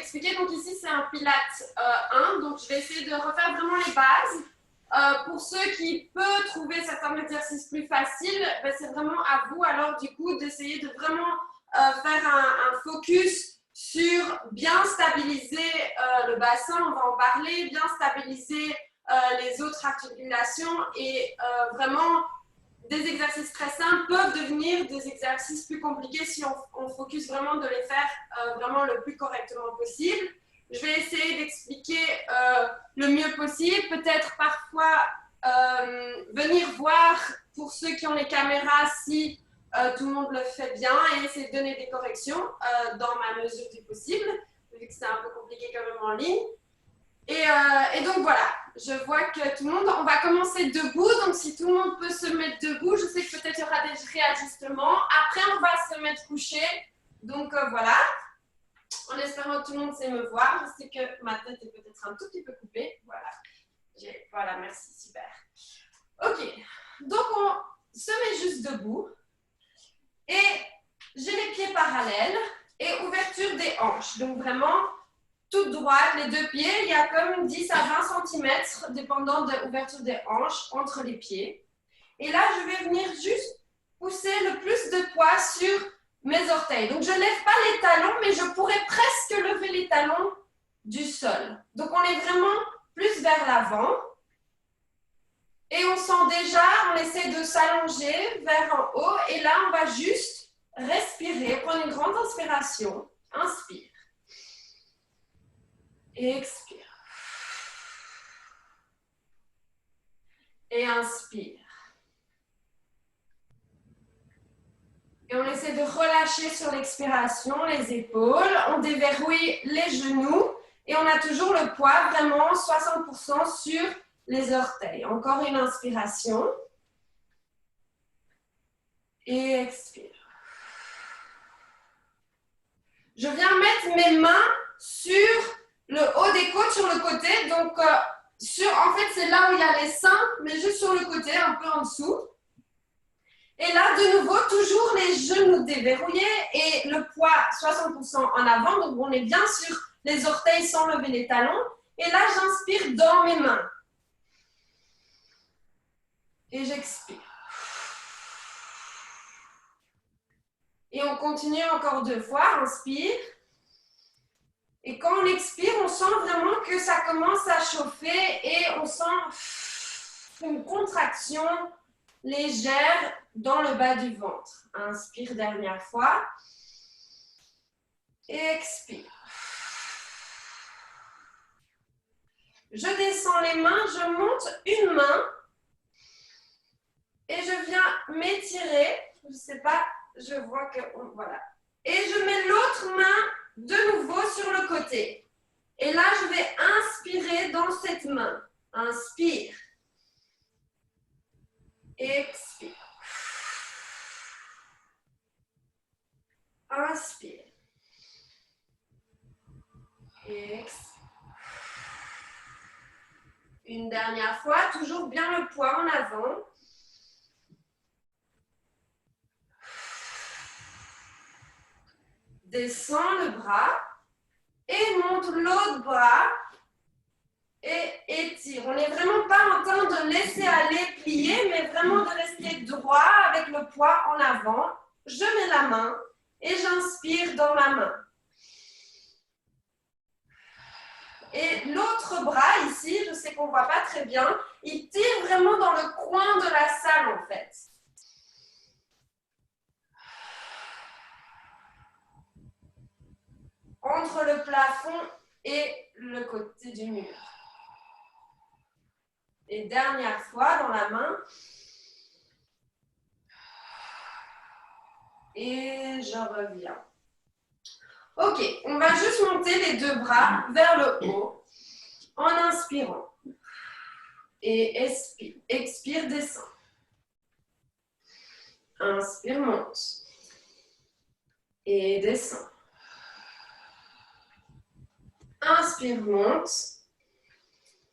expliquer. Donc ici, c'est un Pilates 1. Donc je vais essayer de refaire vraiment les bases. Pour ceux qui peuvent trouver certains exercices plus faciles, ben, c'est vraiment à vous alors du coup d'essayer de vraiment faire un focus sur bien stabiliser le bassin, on va en parler, bien stabiliser les autres articulations et vraiment des exercices très simples peuvent devenir des exercices plus compliqués si on focus vraiment de les faire vraiment le plus correctement possible. Je vais essayer d'expliquer le mieux possible, peut-être parfois venir voir pour ceux qui ont les caméras si tout le monde le fait bien et essayer de donner des corrections dans ma mesure du possible, vu que c'est un peu compliqué quand même en ligne. Et donc voilà, je vois que tout le monde, on va commencer debout, donc si tout le monde peut se mettre debout, je sais que peut-être il y aura des réajustements. Après, on va se mettre couché, donc voilà, en espérant que tout le monde sait me voir. Je sais que ma tête est peut-être un tout petit peu coupée, voilà. Voilà, merci, super. Ok, donc on se met juste debout et j'ai les pieds parallèles et ouverture des hanches, donc vraiment toute droite, les deux pieds, il y a comme 10 à 20 cm, dépendant de l'ouverture des hanches, entre les pieds. Et là, je vais venir juste pousser le plus de poids sur mes orteils. Donc, je ne lève pas les talons, mais je pourrais presque lever les talons du sol. Donc, on est vraiment plus vers l'avant. Et on sent déjà, on essaie de s'allonger vers en haut. Et là, on va juste respirer, prendre une grande inspiration. Inspire. Et expire. Et inspire. Et on essaie de relâcher sur l'expiration les épaules. On déverrouille les genoux. Et on a toujours le poids vraiment 60% sur les orteils. Encore une inspiration. Et expire. Je viens mettre mes mains sur le haut des côtes sur le côté, donc en fait c'est là où il y a les seins, mais juste sur le côté, un peu en dessous. Et là, de nouveau, toujours les genoux déverrouillés et le poids 60% en avant, donc on est bien sur les orteils sans lever les talons. Et là, j'inspire dans mes mains. Et j'expire. Et on continue encore 2 fois, inspire. Et quand on expire, on sent vraiment que ça commence à chauffer et on sent une contraction légère dans le bas du ventre. Inspire dernière fois. Et expire. Je descends les mains, je monte une main. Et je viens m'étirer. Je ne sais pas, je vois que... Voilà. Et je mets l'autre main de nouveau sur le côté. Et là, je vais inspirer dans cette main. Inspire. Expire. Inspire. Expire. Une dernière fois, toujours bien le poids en avant. Descends le bras et monte l'autre bras et étire. On n'est vraiment pas en train de laisser aller plier, mais vraiment de rester droit avec le poids en avant. Je mets la main et j'inspire dans ma main. Et l'autre bras ici, je sais qu'on ne voit pas très bien, il tire vraiment dans le coin de la salle en fait. Entre le plafond et le côté du mur. Et dernière fois dans la main. Et je reviens. Ok, on va juste monter les 2 bras vers le haut en inspirant. Et expire, expire, descend. Inspire, monte. Et descend. Inspire, monte.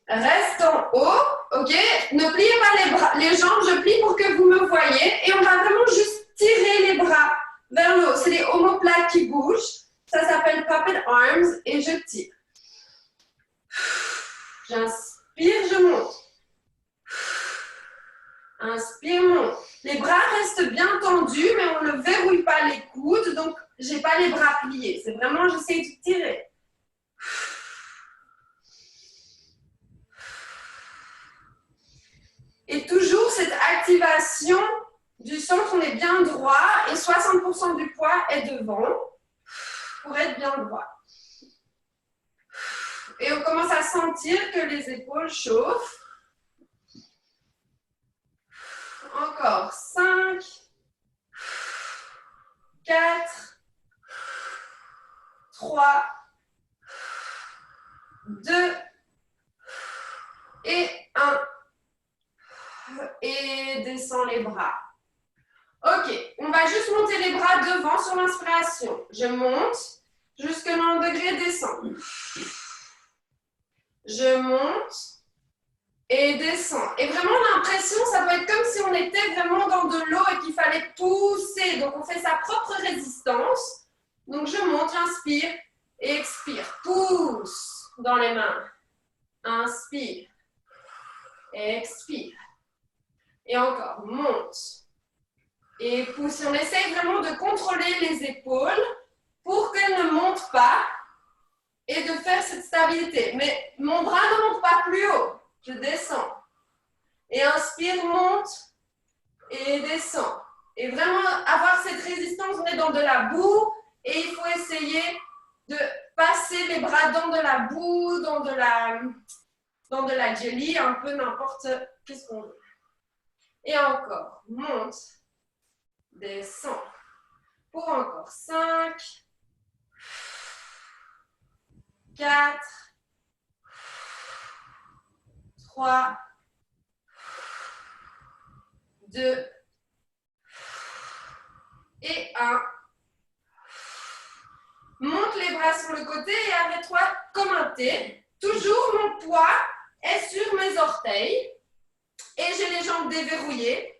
Reste en haut, ok? Ne pliez pas les bras, les jambes, je plie pour que vous me voyez. Et on va vraiment juste tirer les bras vers le haut. C'est les omoplates qui bougent. Ça s'appelle puppet arms et je tire. bras restent bien tendus, mais on ne verrouille pas les coudes, donc je n'ai pas les bras pliés. C'est vraiment, j'essaie de tirer. Et toujours cette activation du centre, on est bien droit et 60% du poids est devant pour être bien droit. Et on commence à sentir que les épaules chauffent. Encore 5, 4, 3, 2 et 1. Et descends les bras. Ok, on va juste monter les bras devant sur l'inspiration. Je monte jusqu'à 90 degrés, descends. Je monte et descends. Et vraiment l'impression, ça peut être comme si on était vraiment dans de l'eau et qu'il fallait pousser. Donc on fait sa propre résistance. Donc je monte, j'inspire et expire. Pousse dans les mains. Inspire. Expire. Et encore, monte. Et pousse. On essaye vraiment de contrôler les épaules pour qu'elles ne montent pas et de faire cette stabilité. Mais mon bras ne monte pas plus haut. Je descends. Et inspire, monte et descends. Et vraiment avoir cette résistance, on est dans de la boue et il faut essayer de passer les bras dans de la boue, dans de la jelly, un peu n'importe qu'est-ce qu'on veut. Et encore, monte, descends. Pour encore 5, 4, 3, 2 et 1. Monte les bras sur le côté et arrête-toi comme un T. Toujours mon poids est sur mes orteils et j'ai les jambes déverrouillées.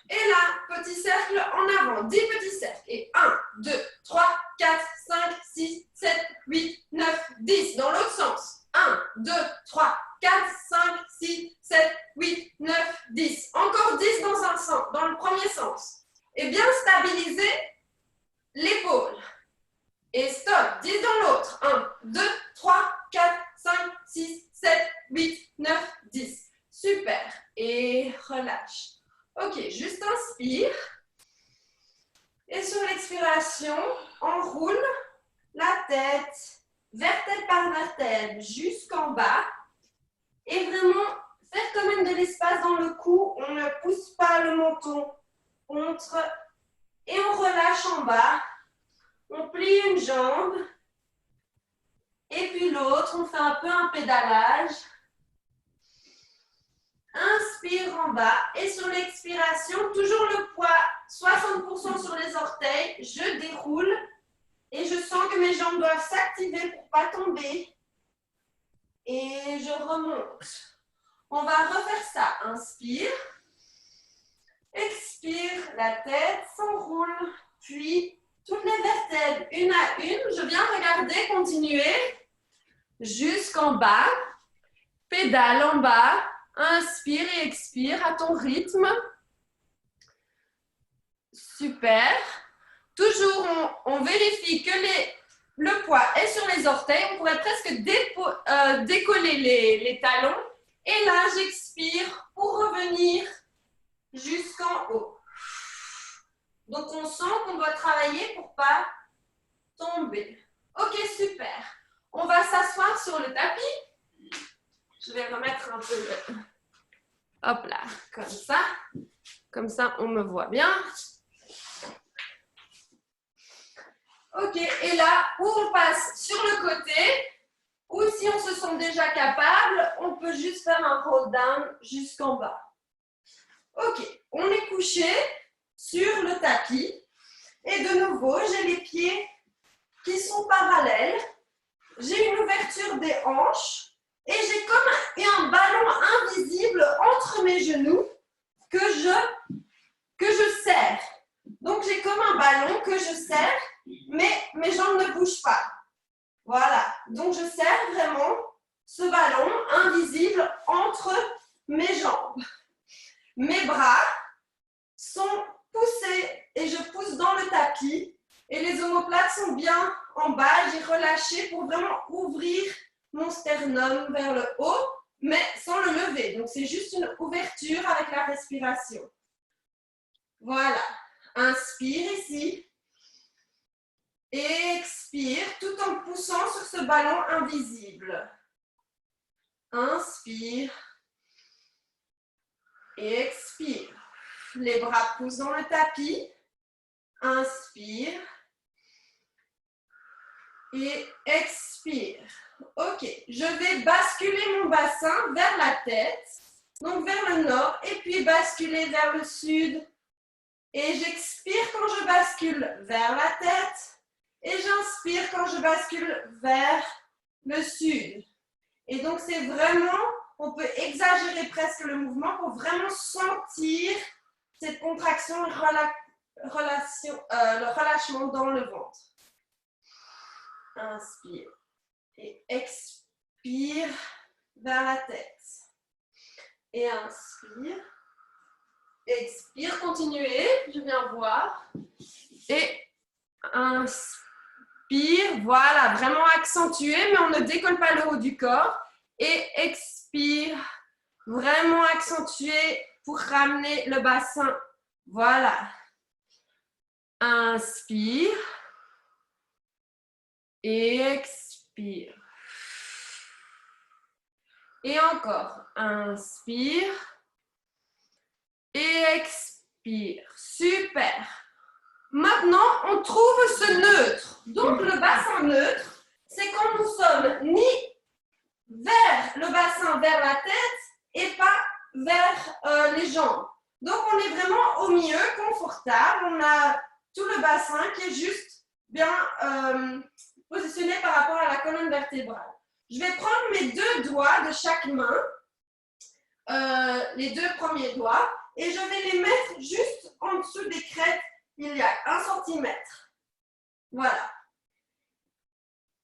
Et là, petit cercle en avant, 10 petits cercles. Et 1, 2, 3, 4, 5, 6, 7, 8, 9, 10. Dans l'autre sens. 1, 2, 3, 4, 5, 6, 7, 8, 9, 10. Encore 10 dans un sens, dans le premier sens. Et bien stabiliser l'épaule. Et stop, 10 dans l'autre. 1, 2, 3, 4, 5, 6, 7, 8, 9, 10. Super. Et relâche. Ok, juste inspire. Et sur l'expiration, enroule la tête, vertèbre par vertèbre, jusqu'en bas. Et vraiment, faire quand même de l'espace dans le cou. On ne pousse pas le menton contre. Et on relâche en bas. On plie une jambe. Et puis l'autre, on fait un peu un pédalage. Inspire en bas et sur l'expiration, toujours le poids 60% sur les orteils. Je déroule et je sens que mes jambes doivent s'activer pour ne pas tomber. Et je remonte. On va refaire ça. Inspire. Expire. La tête s'enroule. Puis toutes les vertèbres, une à une. Je viens regarder, continuer jusqu'en bas. Pédale en bas. Inspire et expire à ton rythme. Super. Toujours, on vérifie que le poids est sur les orteils. On pourrait presque décoller les talons. Et là, j'expire pour revenir jusqu'en haut. Donc, on sent qu'on doit travailler pour ne pas tomber. Ok, super. On va s'asseoir sur le tapis. Je vais remettre un peu le... Hop là, comme ça. Comme ça, on me voit bien. Ok, et là, où on passe sur le côté, ou si on se sent déjà capable, on peut juste faire un roll down jusqu'en bas. Ok, on est couché sur le tapis. Et de nouveau, j'ai les pieds qui sont parallèles. J'ai une ouverture des hanches. Et j'ai comme un ballon invisible entre mes genoux que je serre. Donc, j'ai comme un ballon que je serre, mais mes jambes ne bougent pas. Voilà. Donc, je serre vraiment ce ballon invisible entre mes jambes. Mes bras et je pousse dans le tapis. Et les omoplates sont bien en bas. J'ai relâché pour vraiment ouvrir mon sternum vers le haut, mais sans le lever. Donc, c'est juste une ouverture avec la respiration. Voilà. Inspire ici. Expire tout en poussant sur ce ballon invisible. Inspire. Expire. Les bras poussent dans le tapis. Inspire. Et expire. Ok, je vais basculer mon bassin vers la tête, donc vers le nord, et puis basculer vers le sud. Et j'expire quand je bascule vers la tête, et j'inspire quand je bascule vers le sud. Et donc c'est vraiment, on peut exagérer presque le mouvement pour vraiment sentir cette contraction, le relâchement dans le ventre. Inspire et expire vers la tête. Et inspire. Expire, continuez, je viens voir. Et inspire, voilà, vraiment accentué, mais on ne décolle pas le haut du corps. Et expire, vraiment accentué pour ramener le bassin. Voilà. Inspire. Et expire. Et encore. Inspire. Et expire. Super. Maintenant, on trouve ce neutre. Donc, le bassin neutre, c'est quand nous sommes ni vers le bassin, vers la tête, et pas vers les jambes. Donc, on est vraiment au milieu, confortable. On a tout le bassin qui est juste bien positionné par rapport à la colonne vertébrale. Je vais prendre mes deux doigts de chaque main, les deux premiers doigts, et je vais les mettre juste en dessous des crêtes. Il y a 1 cm. Voilà.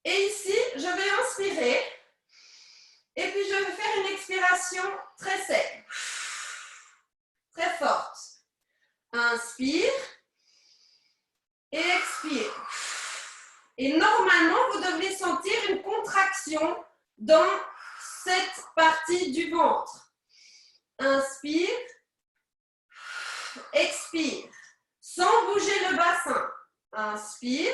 Et ici, je vais inspirer. Et puis, je vais faire une expiration très sec. Très forte. Inspire. Et expire. Et normalement, vous devez sentir une contraction dans cette partie du ventre. Inspire. Expire. Sans bouger le bassin. Inspire.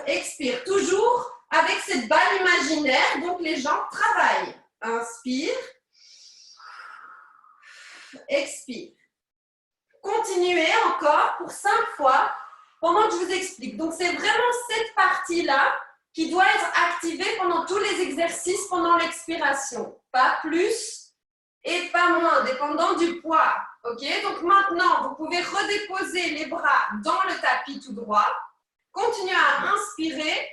Expire. Toujours avec cette balle imaginaire, donc les jambes travaillent. Inspire. Expire. Continuez encore pour 5 fois pendant que je vous explique. Donc, c'est vraiment cette partie-là qui doit être activée pendant tous les exercices, pendant l'expiration. Pas plus et pas moins, dépendant du poids. Ok? Donc, maintenant, vous pouvez redéposer les bras dans le tapis tout droit. Continuez à inspirer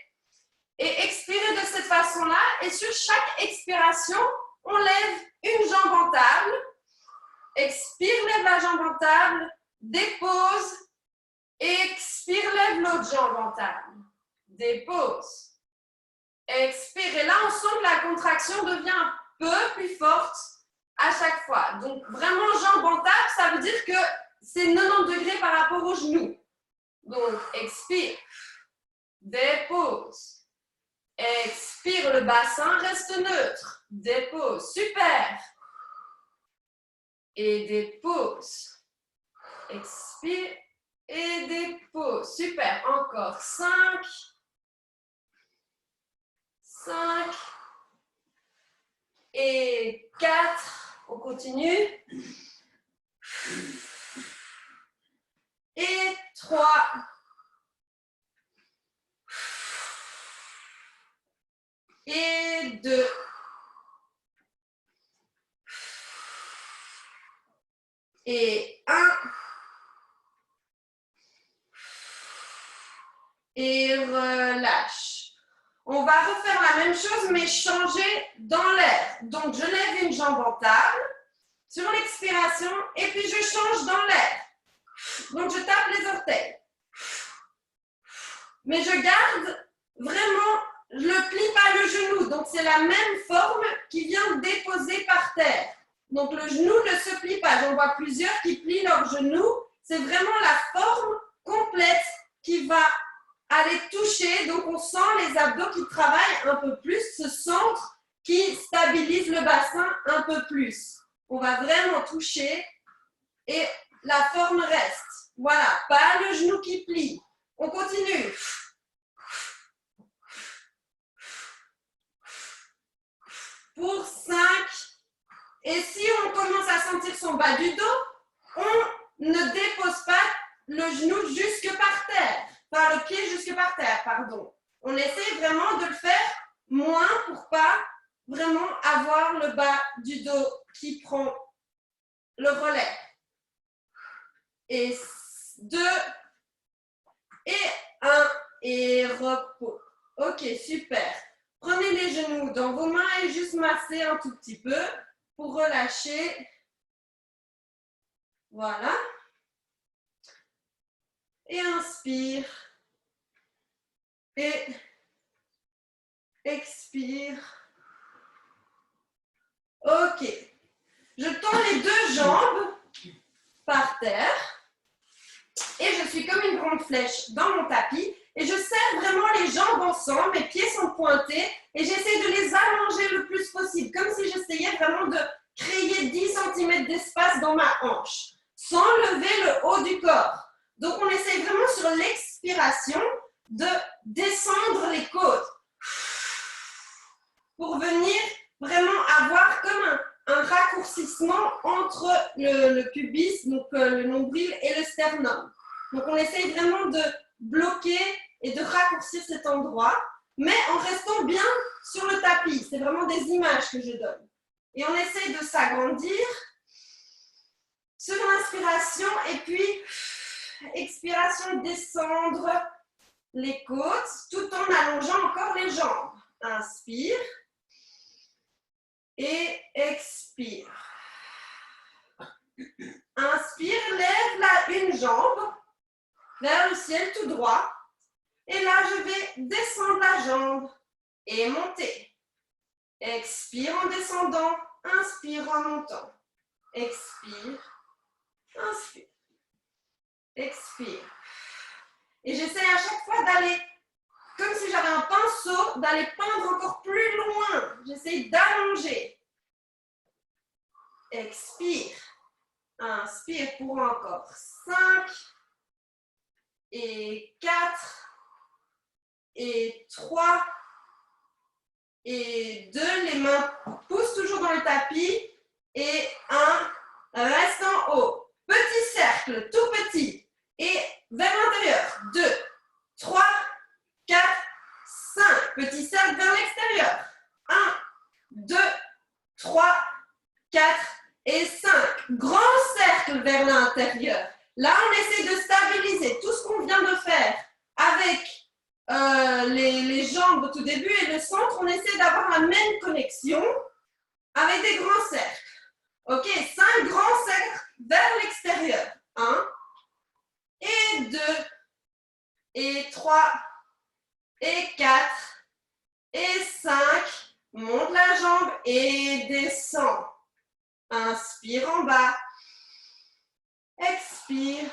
et expirer de cette façon-là. Et sur chaque expiration, on lève une jambe en table. Expire, lève la jambe en table. Dépose. Expire, lève l'autre jambe en table. Dépose. Expire. Et là, on sent que la contraction devient un peu plus forte à chaque fois. Donc, vraiment, jambe en table, ça veut dire que c'est 90 degrés par rapport aux genoux. Donc, expire. Dépose. Expire, le bassin reste neutre. Dépose. Super. Et dépose. Expire. Et dépose. Super. Encore 5. 5. Et 4. On continue. Et 3. Et 2. Et 1. Et relâche. On va refaire la même chose, mais changer dans l'air. Donc, je lève une jambe en table sur l'expiration et puis je change dans l'air. Donc, je tape les orteils. Mais je garde vraiment, je ne plie pas le genou. Donc, c'est la même forme qui vient déposer par terre. Donc, le genou ne se plie pas. J'en vois plusieurs qui plient leur genou. C'est vraiment la forme complète qui va aller toucher. Donc, on sent les abdos qui travaillent un peu plus, ce centre qui stabilise le bassin un peu plus. On va vraiment toucher et la forme reste. Voilà, pas le genou qui plie. On continue. Pour 5. Et si on commence à sentir son bas du dos, on ne dépose pas le genou jusque par terre. Par le pied jusque par terre, pardon. On essaie vraiment de le faire moins pour pas vraiment avoir le bas du dos qui prend le relais. Et 2, et 1, et repos. Ok, super. Prenez les genoux dans vos mains et juste massez un tout petit peu pour relâcher. Voilà. Et inspire. Et expire. Ok. Je tends les 2 jambes par terre. Et je suis comme une grande flèche dans mon tapis. Et je serre vraiment les jambes ensemble. Mes pieds sont pointés. Et j'essaie de les allonger le plus possible. Comme si j'essayais vraiment de créer 10 cm d'espace dans ma hanche. Sans lever le haut du corps. Donc, on essaie vraiment sur l'expiration de descendre les côtes. Pour venir vraiment avoir comme un raccourcissement entre le pubis, donc le nombril, et le sternum. Donc, on essaye vraiment de bloquer et de raccourcir cet endroit, mais en restant bien sur le tapis. C'est vraiment des images que je donne. Et on essaye de s'agrandir sur l'inspiration et puis expiration, descendre les côtes tout en allongeant encore les jambes. Inspire et expire. Inspire, lève une jambe vers le ciel tout droit. Et là, je vais descendre la jambe et monter. Expire en descendant, inspire en montant. Expire, inspire, expire. Et j'essaie à chaque fois d'aller, comme si j'avais un pinceau, d'aller peindre encore plus loin. J'essaie d'allonger. Expire. Inspire pour encore 5 et 4 et 3 et 2. Les mains poussent toujours dans le tapis. Et 1, reste en haut. Petit cercle, tout petit. Et vers l'intérieur. 2, 3, 4, 5. Petit cercle vers l'extérieur. 1, 2, 3, 4 et 5. Grand cercle vers l'intérieur. Là, on essaie de stabiliser tout ce qu'on vient de faire avec les jambes au tout début et le centre. On essaie d'avoir la même connexion avec des grands cercles. Ok, 5 grands cercles vers l'extérieur. 1 et 2 et 3 et 4 et 5. Monte la jambe et descend. Inspire en bas. Expire.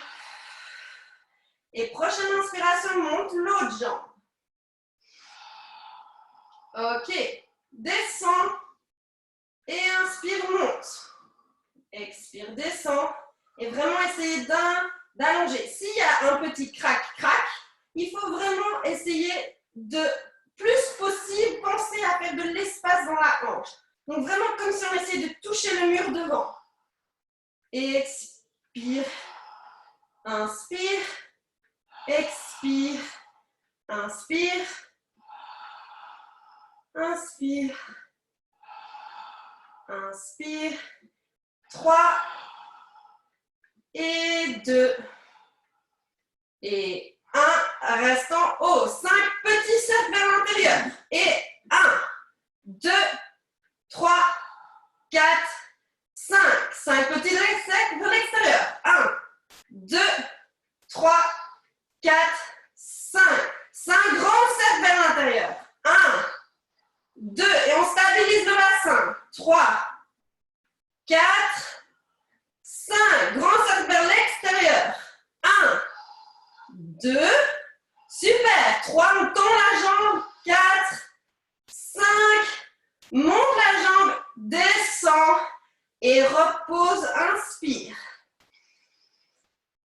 Et prochaine inspiration, monte l'autre jambe. Ok. Descends. Et inspire, monte. Expire, descend. Et vraiment essayer d'allonger. S'il y a un petit crac, il faut vraiment essayer de plus possible penser à faire de l'espace dans la hanche. Donc vraiment comme si on essayait de toucher le mur devant. Et expire. Inspire. Expire. Inspire. Inspire. Inspire. 3 et 2 et 1. Reste en haut. 5 petits cercles vers l'intérieur. Et 1, 2, 3, 4, 5. 5 petits cercles vers l'extérieur. 1, 2, 3, 4, 5. 5 grands cercles vers l'intérieur. 1, 2. Et on stabilise le bassin. 3, 4 2. Super. 3, on tend la jambe. 4, 5. Monte la jambe, descend et repose, inspire.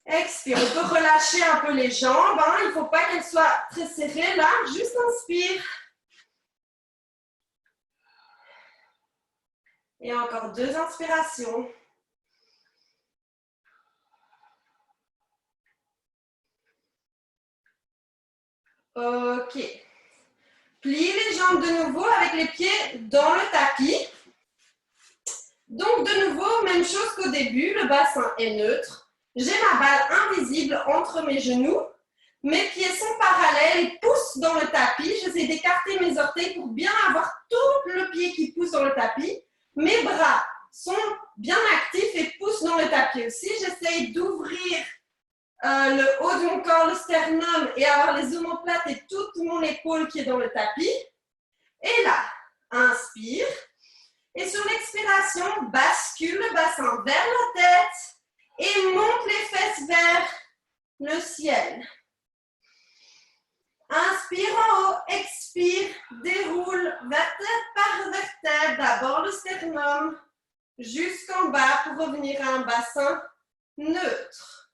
Expire. On peut relâcher un peu les jambes. Hein. Il ne faut pas qu'elles soient très serrées là. Juste inspire. Et encore 2 inspirations. Ok. Plie les jambes de nouveau avec les pieds dans le tapis. Donc de nouveau, même chose qu'au début, le bassin est neutre. J'ai ma balle invisible entre mes genoux. Mes pieds sont parallèles, ils poussent dans le tapis. J'essaie d'écarter mes orteils pour bien avoir tout le pied qui pousse dans le tapis. Mes bras sont bien actifs et poussent dans le tapis aussi. J'essaie d'ouvrir le haut de mon corps, le sternum, et avoir les omoplates et toute mon épaule qui est dans le tapis. Et là, inspire. Et sur l'expiration, bascule le bassin vers la tête et monte les fesses vers le ciel. Inspire en haut, expire, déroule vertèbre par vertèbre. D'abord le sternum jusqu'en bas pour revenir à un bassin neutre.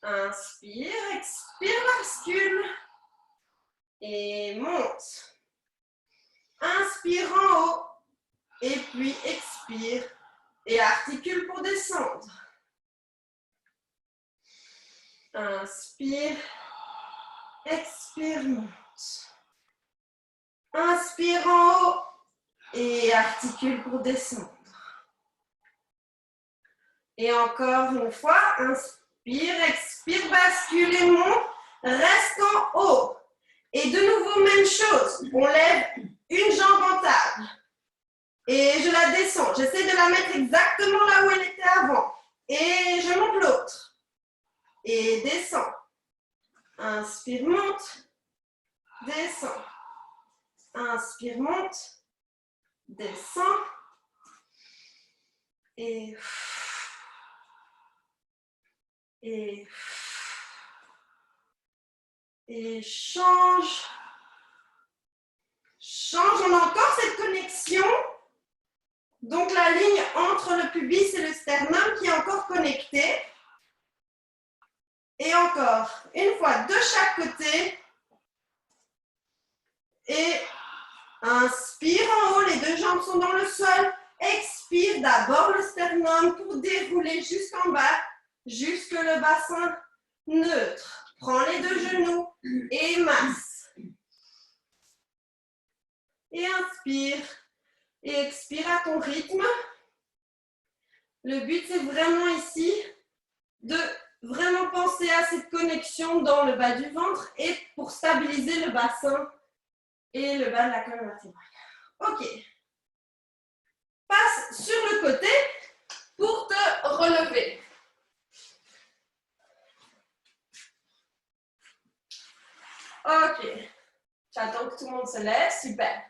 Inspire, expire, bascule et monte. Inspire en haut et puis expire et articule pour descendre. Inspire, expire, monte. Inspire en haut et articule pour descendre. Et encore une fois, inspire, expire, bascule et monte. Reste en haut. Et de nouveau, même chose. On lève une jambe en table. Et je la descends. J'essaie de la mettre exactement là où elle était avant. Et je monte l'autre. Et descends. Inspire, monte. Descends. Inspire, monte. Descends. Et change. Change. On a encore cette connexion. Donc la ligne entre le pubis et le sternum qui est encore connectée. Et encore, une fois de chaque côté. Et inspire en haut, les 2 jambes sont dans le sol. Expire d'abord le sternum pour dérouler jusqu'en bas, jusque le bassin neutre. Prends les 2 genoux et masse. Et inspire. Et expire à ton rythme. Le but, c'est vraiment ici de vraiment penser à cette connexion dans le bas du ventre et pour stabiliser le bassin et le bas de la colonne vertébrale. Ok. Passe sur le côté pour te relever. Ok. J'attends que tout le monde se lève. Super.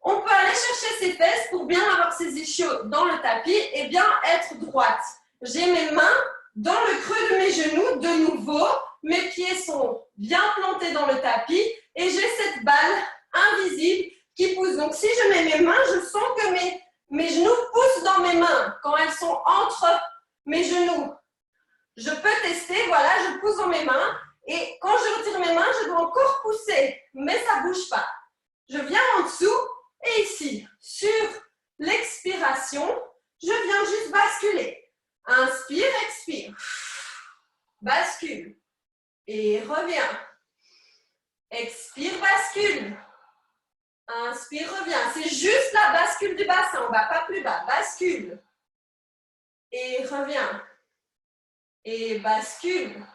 On peut aller chercher ses fesses pour bien avoir ses ischios dans le tapis et bien être droite. J'ai mes mains dans le creux de mes genoux. De nouveau, mes pieds sont bien plantés dans le tapis et j'ai cette balle invisible qui pousse. Donc, si je mets mes mains, je sens que mes genoux poussent dans mes mains quand elles sont entre mes genoux. Je peux tester, voilà, je pousse dans mes mains et quand je retire mes mains, je dois encore pousser, mais ça ne bouge pas. Je viens en dessous et ici, sur l'expiration, je viens juste basculer. Inspire, expire. Bascule. Et reviens. Expire, bascule. Inspire, reviens. C'est juste la bascule du bassin. On ne va pas plus bas. Bascule. Et reviens. Et bascule.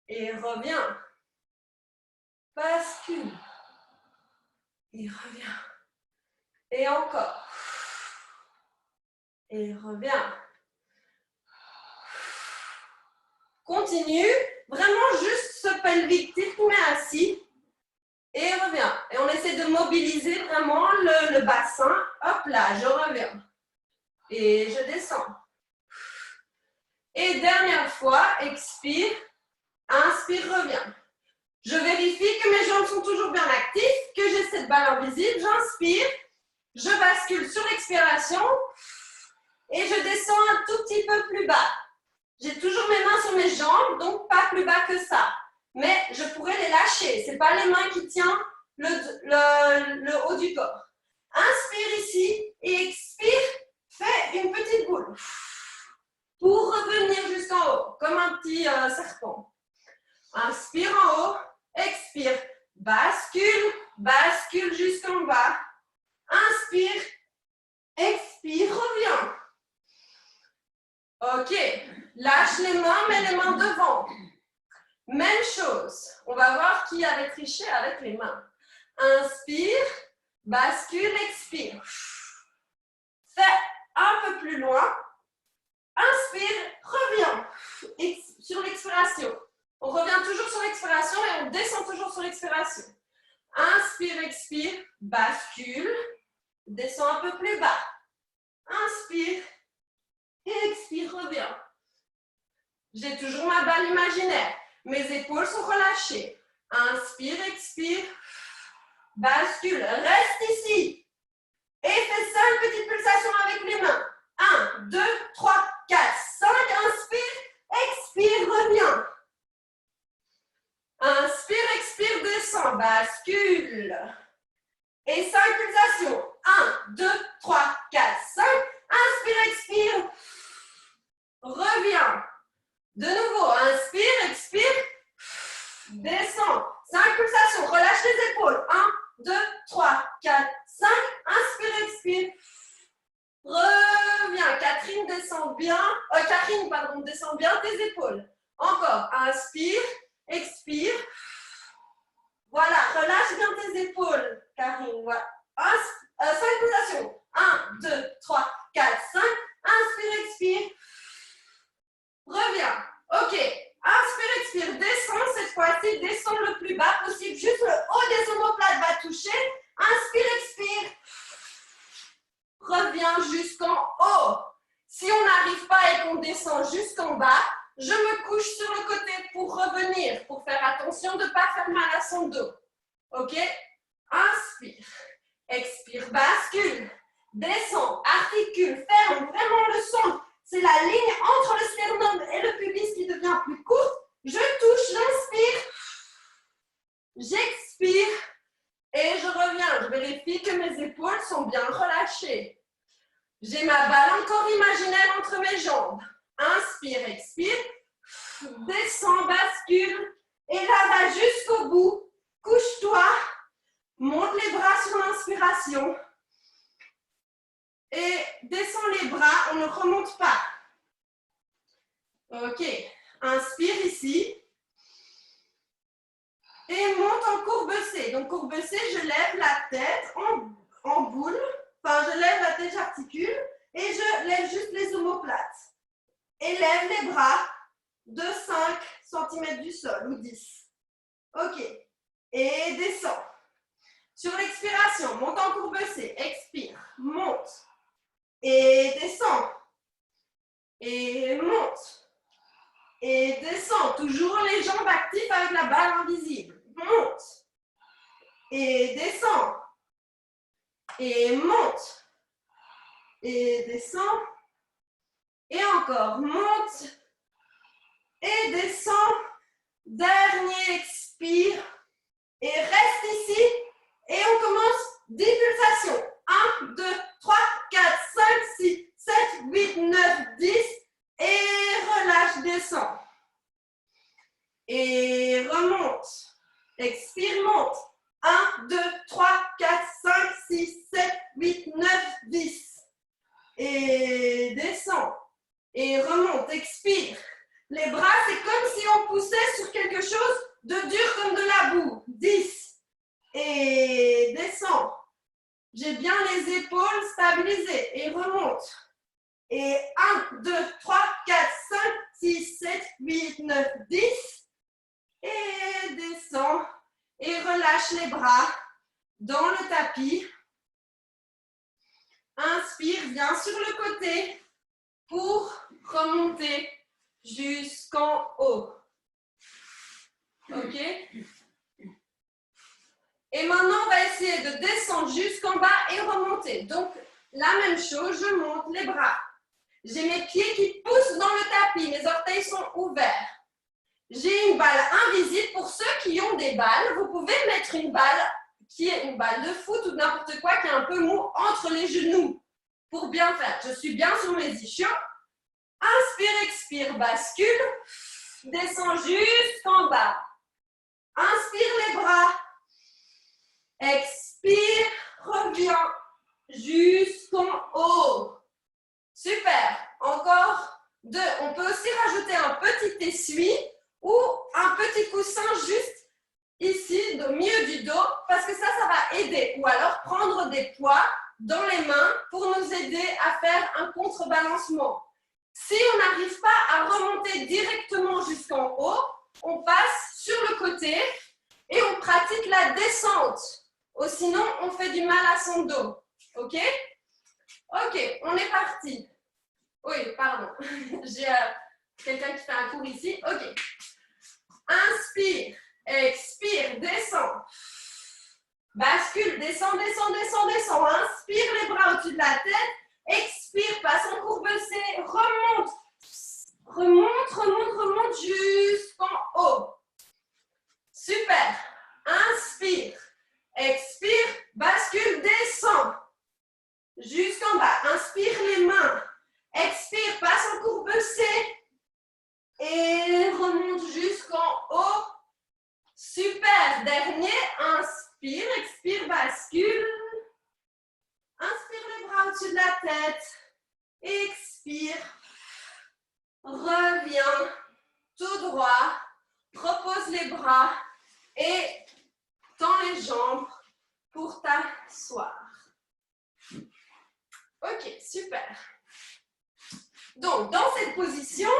Et reviens. Bascule. Et reviens. Et encore. Et reviens. Continue. Vraiment juste ce pelvic tilt, on est assis. Et reviens. Et on essaie de mobiliser vraiment le bassin. Hop là, je reviens. Et je descends. Et dernière fois, expire. Inspire, reviens. Je vérifie que mes jambes sont toujours bien actives, que j'ai cette balle invisible. J'inspire, je bascule sur l'expiration et je descends un tout petit peu plus bas. J'ai toujours mes mains sur mes jambes, donc pas plus bas que ça. Mais je pourrais les lâcher. Ce n'est pas les mains qui tiennent le haut du corps. Inspire ici et expire. Fais une petite boule pour revenir jusqu'en haut, comme un petit serpent. Inspire en haut, expire, bascule, bascule jusqu'en bas. Inspire, expire, reviens. Ok, lâche les mains, mets les mains devant. Même chose, on va voir qui avait triché avec les mains. Inspire, bascule, expire. Fais un peu plus loin. Inspire, reviens. Sur l'expiration. On revient toujours sur l'expiration et on descend toujours sur l'expiration. Inspire, expire, bascule. Descends un peu plus bas. Inspire et expire, reviens. J'ai toujours ma balle imaginaire. Mes épaules sont relâchées. Inspire, expire, bascule. Reste ici. Et fais 5 petites pulsations avec les mains. 1, 2, 3, 4, 5. Inspire, expire, reviens. Inspire, expire, descends, bascule. Et 5 pulsations. 1, 2, 3, 4, 5. Inspire, expire. Reviens. De nouveau, inspire, expire. Descends. 5 pulsations. Relâche les épaules. 1, 2, 3, 4, 5. Inspire, expire. Reviens. Catherine, descends bien. Catherine, pardon, descends bien tes épaules. Encore. Inspire, expire. Voilà, relâche bien tes épaules, Karine. Voilà. 5 pulsations. 1, 2, 3, 4, 5. Inspire, expire. Reviens. Ok. Inspire, expire. Descends cette fois-ci. Descends le plus bas possible. Juste le haut des omoplates va toucher. Inspire, expire. Reviens jusqu'en haut. Si on n'arrive pas et qu'on descend jusqu'en bas, je me couche sur le côté pour revenir, pour faire attention de ne pas faire mal à son dos. Ok? Inspire. Expire, bascule. Descends, articule, ferme vraiment le centre. C'est la ligne entre le sternum et le pubis qui devient plus courte. Je touche, j'inspire. J'expire. Et je reviens. Je vérifie que mes épaules sont bien relâchées. J'ai ma balle encore imaginaire entre mes jambes. Inspire, expire. Descends, bascule. Et là, va jusqu'au bout. Couche-toi. Monte les bras sur l'inspiration. Et descends les bras, on ne remonte pas. Ok. Inspire ici. Et monte en courbe C. Donc courbe C, je lève la tête en boule. Enfin, je lève la tête, j'articule. Et je lève juste les omoplates. Et lève les bras de 5 cm du sol ou 10. Ok. Et descends. Sur l'expiration, monte en courbe C. Expire. Monte. Et descends. Et monte. Et descends. Toujours les jambes actives avec la balle invisible. Monte. Et descends. Et monte. Et descends. Et encore. Monte. Et descends. Dernier expire. Et reste ici. Et on commence 10 pulsations. 1, 2, 3, 4, 5, 6, 7, 8, 9, 10. Et relâche, descends. Et remonte. Expire, monte. 1, 2, 3, 4, 5, 6, 7, 8, 9, 10. Et descends. Et remonte. Expire. Les bras, c'est comme si on poussait sur quelque chose de dur comme de la boue. 10. Et descends. J'ai bien les épaules stabilisées. Et remonte. Et 1, 2, 3, 4, 5, 6, 7, 8, 9, 10. Et descends. Et relâche les bras dans le tapis. Inspire, viens sur le côté pour remonter jusqu'en haut. Et maintenant, on va essayer de descendre jusqu'en bas et remonter. Donc, la même chose, je monte les bras. J'ai mes pieds qui poussent dans le tapis, mes orteils sont ouverts. J'ai une balle invisible. Pour ceux qui ont des balles, vous pouvez mettre une balle qui est une balle de foot ou n'importe quoi qui est un peu mou entre les genoux pour bien faire. Je suis bien sur mes ischios. Inspire, expire, bascule. Descends jusqu'en bas. Inspire les bras. Expire, reviens jusqu'en haut. Super. Encore 2. On peut aussi rajouter un petit essuie ou un petit coussin juste ici, au milieu du dos, parce que ça va aider. Ou alors prendre des poids dans les mains pour nous aider à faire un contrebalancement. Si on n'arrive pas à remonter directement jusqu'en haut, on passe sur le côté et on pratique la descente. Ou sinon, on fait du mal à son dos. OK? OK, on est parti. Oui, pardon. J'ai quelqu'un qui fait un cours ici. OK. Inspire, expire, descends. Bascule, descends, descends, descends, descends. Inspire les bras au-dessus de la tête. Expire, passe en courbe C. Remonte. Remonte, remonte, remonte jusqu'en haut. Super. Inspire. Expire, bascule, descends. Jusqu'en bas. Inspire les mains. Expire, passe en courbe C. Et remonte jusqu'en haut. Super. Dernier. Inspire, expire, bascule. Inspire les bras au-dessus de la tête. Expire. Reviens tout droit. Repose les bras et tends les jambes pour t'asseoir. Ok, super. Donc, dans cette position,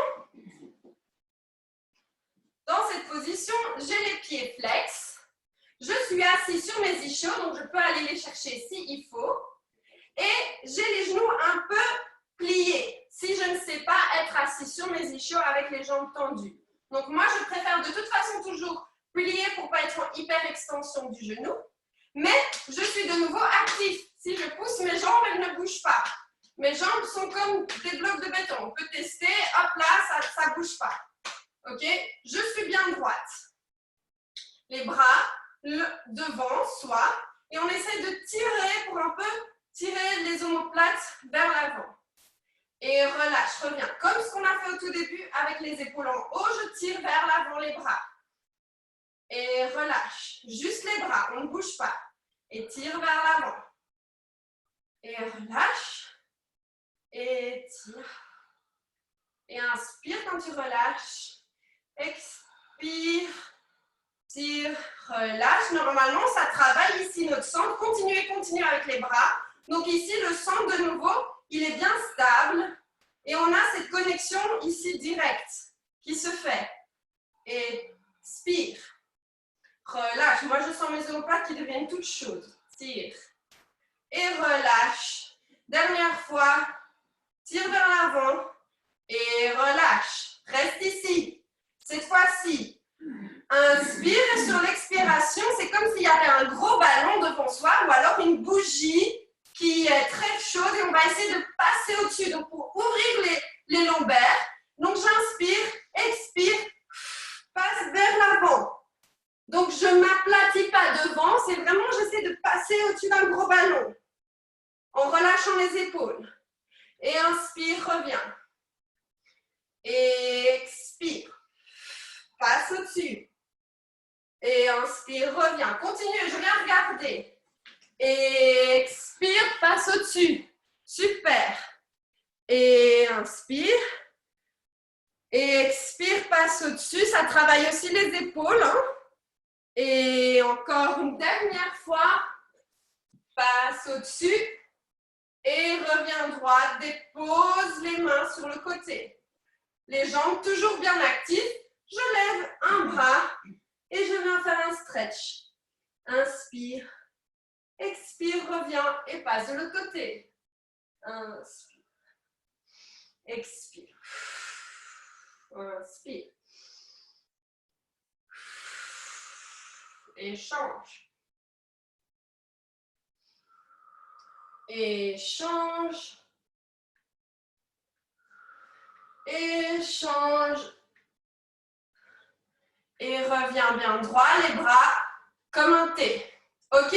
j'ai les pieds flex. Je suis assis sur mes ischios, donc je peux aller les chercher s'il faut. Et j'ai les genoux un peu pliés, si je ne sais pas être assis sur mes ischios avec les jambes tendues. Donc, moi, je préfère de toute façon toujours plier pour ne pas être en hyper extension du genou. Mais je suis de nouveau actif. Si je pousse mes jambes, elles ne bougent pas. Mes jambes sont comme des blocs de béton. On peut tester, hop là, ça ne bouge pas. Ok? Je suis bien droite. Les bras devant, soit. Et on essaie de tirer pour un peu tirer les omoplates vers l'avant. Et relâche, reviens. Comme ce qu'on a fait au tout début avec les épaules en haut, je tire vers l'avant les bras. Et relâche. Juste les bras, on ne bouge pas. Et tire vers l'avant. Et relâche. Et tire. Et inspire quand tu relâches. Expire. Tire. Relâche. Normalement, ça travaille ici notre centre. Continuez, continuez avec les bras. Donc ici, le centre de nouveau, il est bien stable. Et on a cette connexion ici directe qui se fait. Et expire. Relâche. Moi, je sens mes omoplates qui deviennent toutes chaudes. Tire. Et relâche. Dernière fois. Tire vers l'avant. Et relâche. Reste ici. Cette fois-ci, inspire et sur l'expiration, c'est comme s'il y avait un gros ballon devant soi ou alors une bougie qui est très chaude et on va essayer de passer au-dessus. Donc, pour ouvrir les lombaires, donc j'inspire, expire, passe vers l'avant. Donc, je ne m'aplatis pas devant, c'est vraiment, j'essaie de passer au-dessus d'un gros ballon en relâchant les épaules. Et inspire, reviens. Et expire. Passe au-dessus. Et inspire, reviens. Continue, je viens regarder. Et expire, passe au-dessus. Super. Et inspire. Et expire, passe au-dessus. Ça travaille aussi les épaules. Hein. Et encore une dernière fois. Passe au-dessus. Et reviens droite. Dépose les mains sur le côté. Les jambes toujours bien actives. Je lève un bras et je viens faire un stretch. Inspire, expire, reviens et passe de l'autre côté. Inspire, expire, inspire. Et change. Et change. Et change. Et reviens bien droit, les bras comme un T. Ok,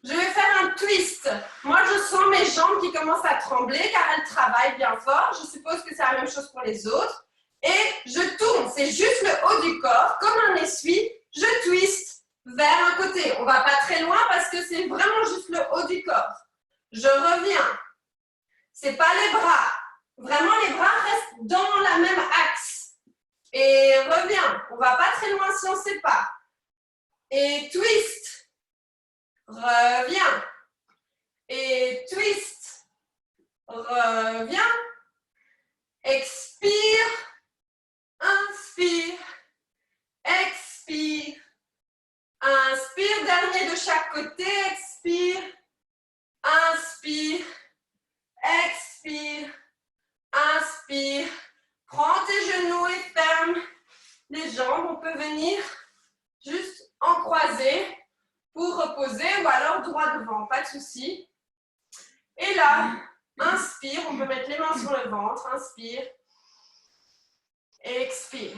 je vais faire un twist. Moi, je sens mes jambes qui commencent à trembler car elles travaillent bien fort. Je suppose que c'est la même chose pour les autres. Et je tourne, c'est juste le haut du corps, comme un essuie. Je twist vers un côté. On ne va pas très loin parce que c'est vraiment juste le haut du corps. Je reviens. Ce n'est pas les bras. Vraiment, les bras restent dans la même axe. Et reviens. On ne va pas très loin si on ne sait pas. Et twist. Reviens. Et twist. Reviens. Expire. Inspire. Expire. Inspire. Dernier de chaque côté. Expire. Inspire. Expire. Inspire. Prends tes genoux et ferme les jambes. On peut venir juste en croisé pour reposer ou alors droit devant, pas de souci. Et là, inspire. On peut mettre les mains sur le ventre. Inspire. Expire.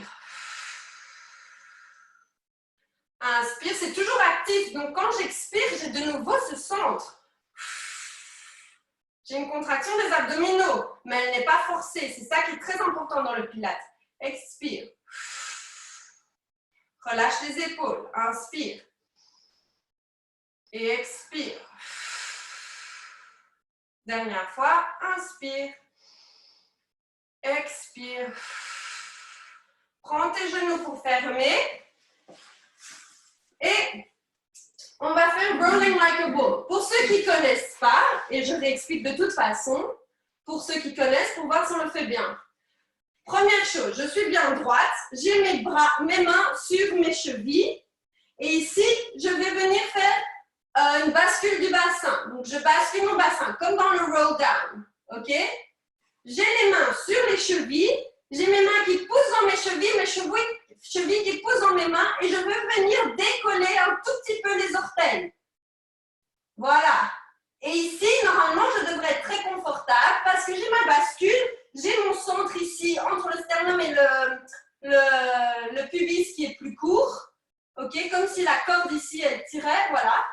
Inspire, c'est toujours actif. Donc quand j'expire, j'ai de nouveau ce centre. J'ai une contraction des abdominaux, mais elle n'est pas forcée. C'est ça qui est très important dans le Pilates. Expire. Relâche les épaules. Inspire. Et expire. Dernière fois. Inspire. Expire. Prends tes genoux pour fermer. Et on va faire rolling like a ball. Pour ceux qui ne connaissent pas, et je réexplique de toute façon, pour ceux qui connaissent, pour voir si on le fait bien. Première chose, je suis bien droite, j'ai mes mains sur mes chevilles, et ici, je vais venir faire une bascule du bassin. Donc, je bascule mon bassin, comme dans le roll down. Ok? J'ai les mains sur les chevilles, j'ai mes mains qui poussent dans mes chevilles qui poussent dans mes mains, et je veux venir décoller un tout petit peu les orteils. Voilà. Et ici, normalement, je devrais être très confortable parce que j'ai ma bascule, j'ai mon centre ici entre le sternum et le pubis qui est plus court. Ok, comme si la corde ici, elle tirait, voilà.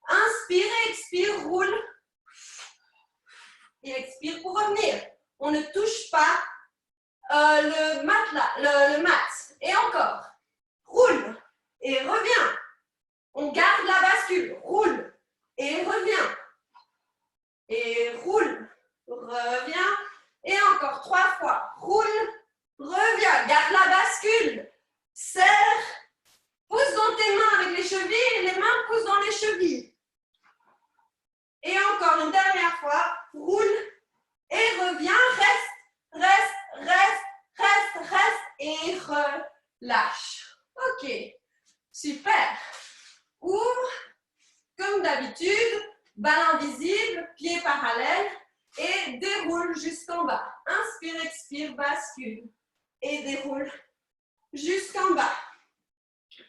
Inspire et expire, roule. Et expire pour revenir. On ne touche pas le mat. Et encore. Roule et reviens. On garde la bascule. Roule et reviens. Et roule, reviens. Et encore 3 fois. Roule, reviens. Garde la bascule. Serre. Pousse dans tes mains avec les chevilles et les mains poussent dans les chevilles. Et encore une dernière fois. Roule et reviens. Reste et relâche. Ok, super. Ouvre, comme d'habitude, bas invisible, pieds parallèles et déroule jusqu'en bas. Inspire, expire, bascule et déroule jusqu'en bas.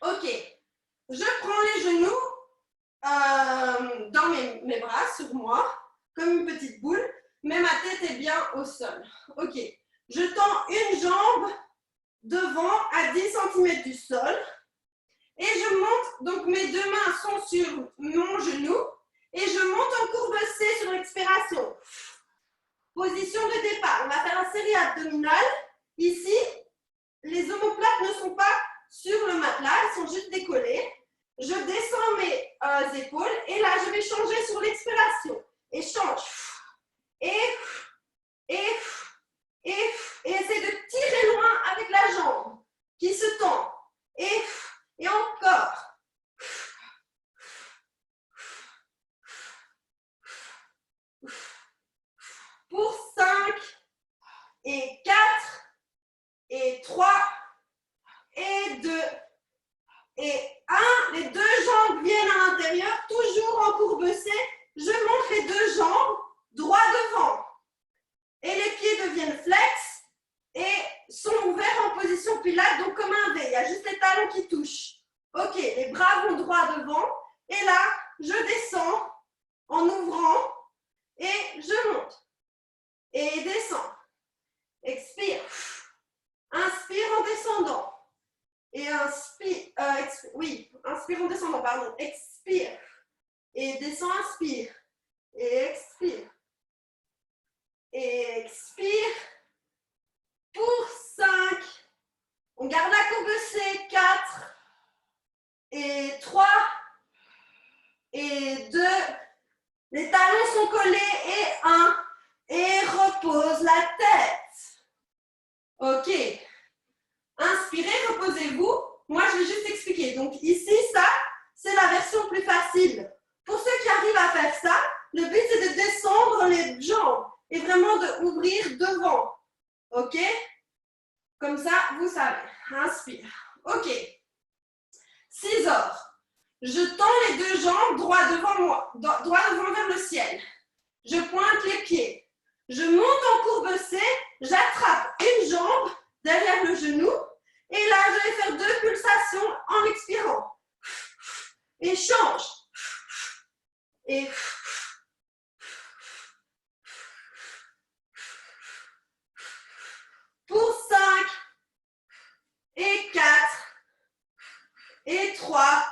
Ok, je prends les genoux dans mes bras sur moi, comme une petite boule, mais ma tête est bien au sol. Ok, je tends une jambe devant à 10 cm du sol et je monte, donc mes 2 mains sont sur mon genou et je monte en courbe C sur l'expiration. Position de départ, on va faire la série abdominale. Ici, les omoplates ne sont pas sur le matelas, elles sont juste décollées. Je descends mes épaules et là, je vais changer sur l'expiration. Et change. Et essaie de tirer loin avec la jambe qui se tend. Et encore. Pour 5 et 4 et 3 et 2 et 1. Les 2 jambes viennent à l'intérieur, toujours en courbe C. Je monte les 2 jambes droit devant. Et les pieds deviennent flex et sont ouverts en position pilates, donc comme un V. Il y a juste les talons qui touchent. Ok, les bras vont droit devant. Et là, je descends en ouvrant et je monte. Et descends. Expire. Inspire en descendant. Et inspire. Inspire en descendant, pardon. Expire. Et descends, inspire. Et expire. Et expire. Pour 5. On garde la courbe C. 4. Et 3. Et 2. Les talons sont collés. Et 1. Et repose la tête. Ok. Inspirez, reposez-vous. Moi, je vais juste expliquer. Donc ici, ça, c'est la version plus facile. Pour ceux qui arrivent à faire ça, le but, c'est de descendre les jambes et vraiment d'ouvrir devant. Ok? Comme ça, vous savez. Inspire. Ok. 6 heures. Je tends les deux jambes droit devant moi, droit devant vers le ciel. Je pointe les pieds. Je monte en courbe C, j'attrape une jambe derrière le genou et là, je vais faire 2 pulsations en expirant. Et change. Et pour 5 et 4 et 3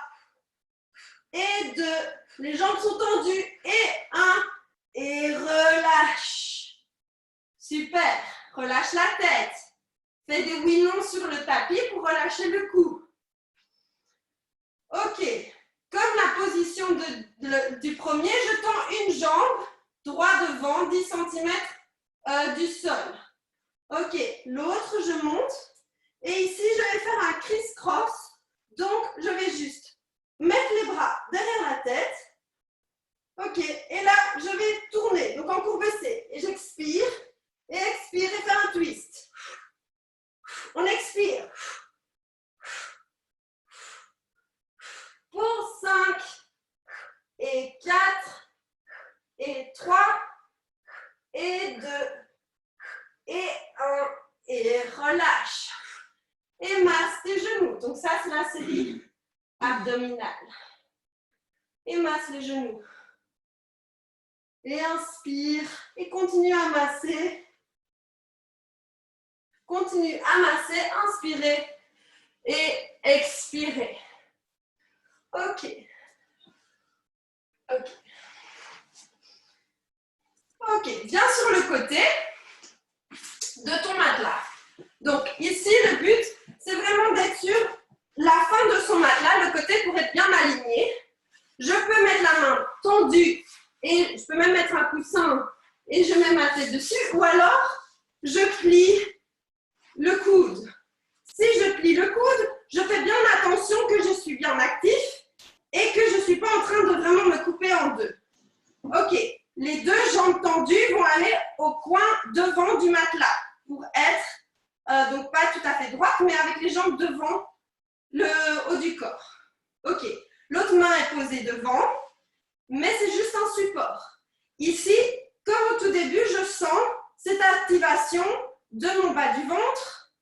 et 2. Les jambes sont tendues et 1 et relâche. Super. Relâche la tête. Fais des oui-non sur le tapis pour relâcher le cou. Ok. Comme la position du premier, je tends une jambe droit devant, 10 cm du sol. Ok. L'autre, je monte. Et ici, je vais faire un criss-cross. Donc, je vais juste mettre les bras derrière la tête. Ok. Et là, je vais tourner. Donc, en courbe C. Et j'expire. Et expire et faire un twist. On expire. Pour 5 et 4 et 3 et 2 et 1 et relâche. Et masse tes genoux. Donc ça, c'est la série abdominale. Et masse les genoux. Et inspire. Et continue à masser. Continue à masser. Inspirez. Et expirez. Ok. Ok. Ok. Viens sur le côté de ton matelas. Donc ici, le but, c'est vraiment d'être sur la fin de son matelas, le côté pour être bien aligné. Je peux mettre la main tendue et je peux même mettre un coussin et je mets ma tête dessus. Ou alors, je plie le coude. Si je plie le coude, je fais bien attention que je suis bien actif et que je ne suis pas en train de vraiment me couper en deux. Ok, les deux jambes tendues vont aller au coin devant du matelas pour être, donc pas tout à fait droite, mais avec les jambes devant le haut du corps. Ok, l'autre main est posée devant, mais c'est juste un support. Ici, comme au tout début, je sens cette activation de mon bas du ventre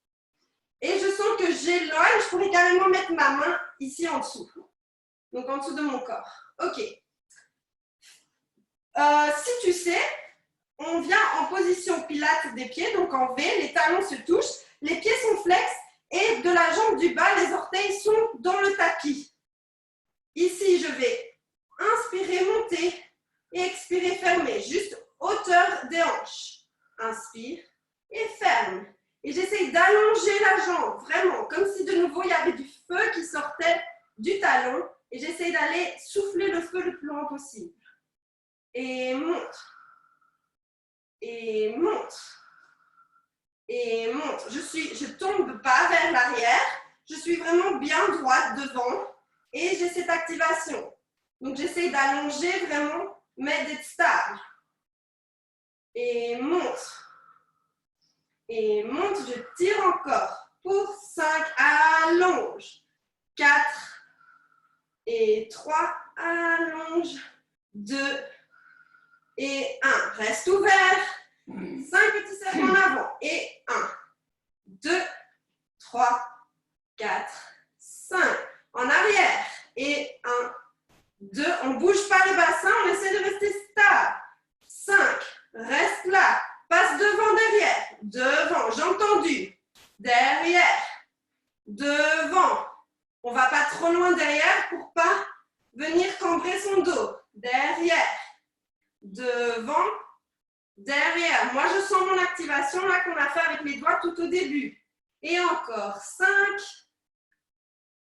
et je sens que j'éloigne, je pourrais carrément mettre ma main ici en dessous. Donc en dessous de mon corps. Ok. Si tu sais, on vient en position pilates des pieds, donc en V, les talons se touchent, les pieds sont flex et de la jambe du bas, les orteils sont dans le tapis. Ici, je vais inspirer, monter et expirer, fermer, juste hauteur des hanches. Inspire et ferme. Et j'essaye d'allonger la jambe, vraiment, comme si de nouveau il y avait du feu qui sortait du talon. Et j'essaye d'aller souffler le feu le plus loin possible. Et monte. Et monte. Et monte. Je tombe pas vers l'arrière. Je suis vraiment bien droite devant. Et j'ai cette activation. Donc j'essaye d'allonger vraiment, mais d'être stable. Et monte. Et monte, je tire encore. Pour 5, allonge. 4. Et 3, allonge, 2 et 1. Reste ouvert. 5 petits cercles en avant. Et 1, 2, 3, 4, 5. En arrière. Et 1, 2. On ne bouge pas le bassin, on essaie de rester stable. 5, reste là, passe devant, derrière, devant, j'ai entendu, derrière, devant, on va pas trop loin derrière pour pas venir cambrer son dos, derrière, devant, derrière, moi je sens mon activation là qu'on a fait avec les doigts tout au début, et encore, 5,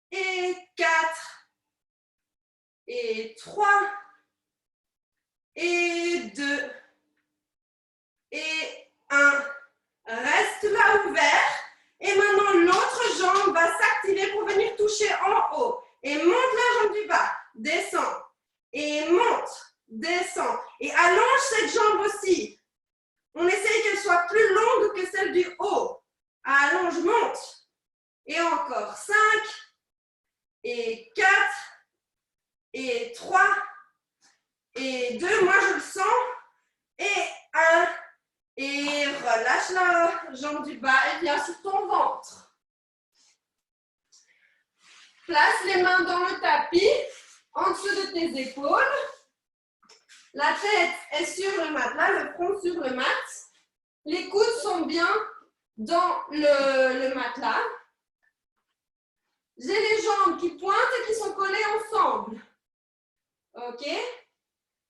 et 4, et 3, et 2, et 1. Reste là ouvert. Et maintenant, l'autre jambe va s'activer pour venir toucher en haut. Et monte la jambe du bas. Descends. Et monte. Descends. Et allonge cette jambe aussi. On essaye qu'elle soit plus longue que celle du haut. Allonge, monte. Et encore 5, et 4, et 3, et 2, moi je le sens, et 1, et relâche la jambe du bas et viens sur ton ventre. Place les mains dans le tapis, en dessous de tes épaules. La tête est sur le matelas, le front sur le mat. Les coudes sont bien dans le matelas. J'ai les jambes qui pointent et qui sont collées ensemble. Ok?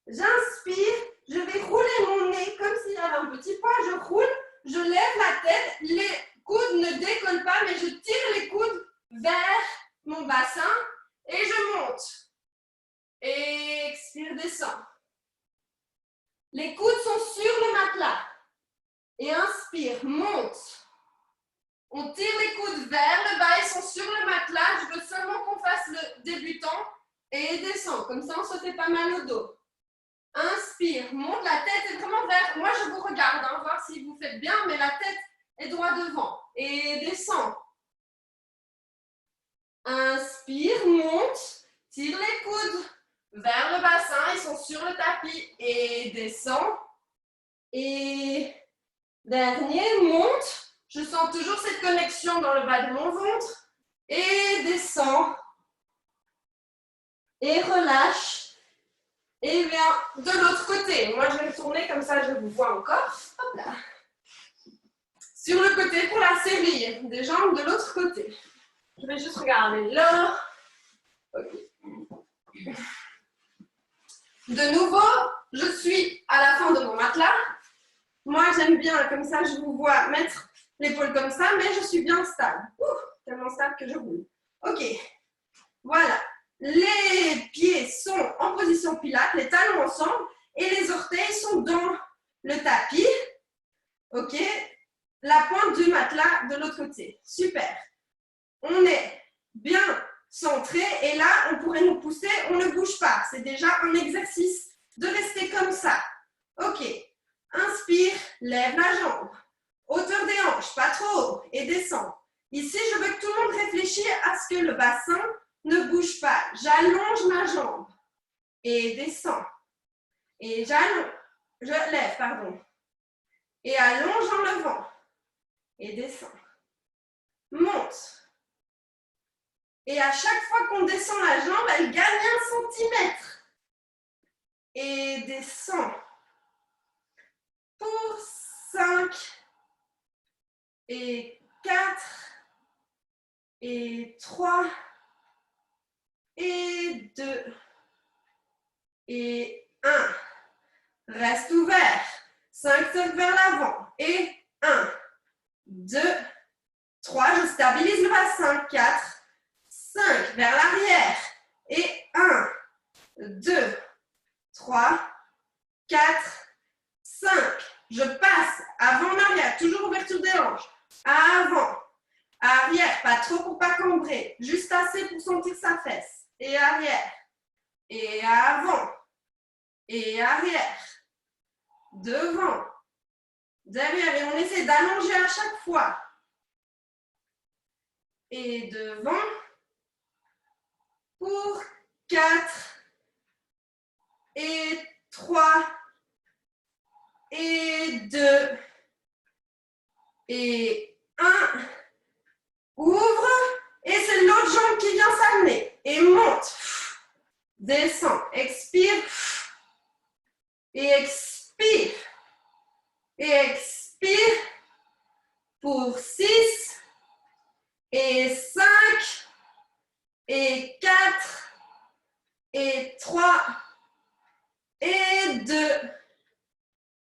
J'inspire, je vais rouler mon nez comme s'il y avait un petit poids. Je roule, je lève la tête, les coudes ne décollent pas, mais je tire les coudes vers mon bassin et je monte. Expire, descends. Les coudes sont sur le matelas. Et inspire, monte. On tire les coudes vers le bas, ils sont sur le matelas. Je veux seulement qu'on fasse le débutant et descend. Comme ça, on ne se fait pas mal au dos. Inspire, monte, la tête est vraiment vers. Moi, je vous regarde, hein, voir si vous faites bien, mais la tête est droit devant. Et descend. Inspire, monte, tire les coudes vers le bassin, ils sont sur le tapis. Et descend. Et dernier, monte. Je sens toujours cette connexion dans le bas de mon ventre. Et descends. Et relâche. Et viens de l'autre côté. Moi, je vais me tourner comme ça, je vous vois encore. Hop là. Sur le côté pour la série des jambes de l'autre côté. Je vais juste regarder là. Ok. De nouveau, je suis à la fin de mon matelas. Moi, j'aime bien, comme ça, je vous vois mettre l'épaule comme ça, mais je suis bien stable. Tellement stable que je roule. Ok. Voilà. Les pieds sont en position pilates, les talons ensemble, et les orteils sont dans le tapis. Ok. La pointe du matelas de l'autre côté. Super. On est bien centré, et là, on pourrait nous pousser, on ne bouge pas. C'est déjà un exercice de rester comme ça. Ok. Inspire, lève la jambe. Hauteur des hanches, pas trop haut, et descend. Ici, je veux que tout le monde réfléchisse à ce que le bassin ne bouge pas. J'allonge ma jambe et descends. Et j'allonge, je lève, pardon. Et allonge en levant. Et descends. Monte. Et à chaque fois qu'on descend la jambe, elle gagne 1 centimètre. Et descend. Pour 5. Et 4. Et 3. Et 2. Et 1. Reste ouvert. 5 steps vers l'avant. Et 1, 2, 3. Je stabilise le bassin. 4, 5. Vers l'arrière. Et 1, 2, 3, 4, 5. Je passe avant en arrière. Toujours ouverture des hanches. Avant. Arrière. Pas trop pour pas cambrer. Juste assez pour sentir sa fesse. Et arrière. Et avant. Et arrière. Devant. Derrière. Et on essaie d'allonger à chaque fois. Et devant. Pour 4. Et 3. Et 2. Et 1. Ouvre. Et c'est l'autre jambe qui vient s'amener. Et monte. Descend. Expire. Et expire. et 5, et 4, et 3, et 2,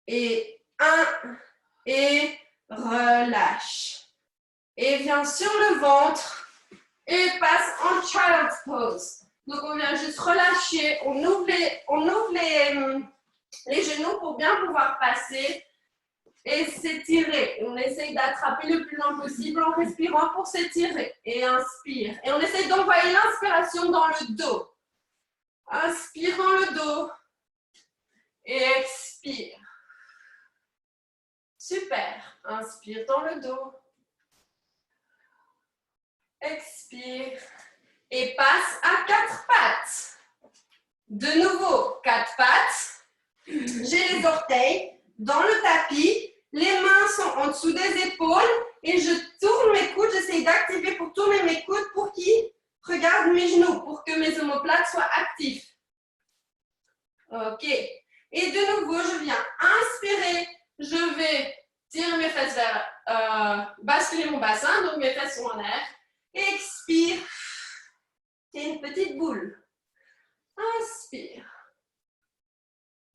et 1, et relâche. Et viens sur le ventre et passe en child's pose. Donc on vient juste relâcher, on ouvre les genoux pour bien pouvoir passer et s'étirer. On essaye d'attraper le plus loin possible en respirant pour s'étirer. Et inspire. Et on essaye d'envoyer l'inspiration dans le dos. Inspire dans le dos. Et expire. Super. Inspire dans le dos. Expire. Et passe à 4 pattes. De nouveau, 4 pattes. J'ai les orteils dans le tapis. Les mains sont en dessous des épaules. Et je tourne mes coudes. J'essaie d'activer pour tourner mes coudes pour qu'ils regardent mes genoux. Pour que mes omoplates soient actifs. Ok. Et de nouveau, je viens inspirer. Je vais tirer mes fesses vers... basculer mon bassin. Donc mes fesses sont en air. Expire. C'est une petite boule. Inspire.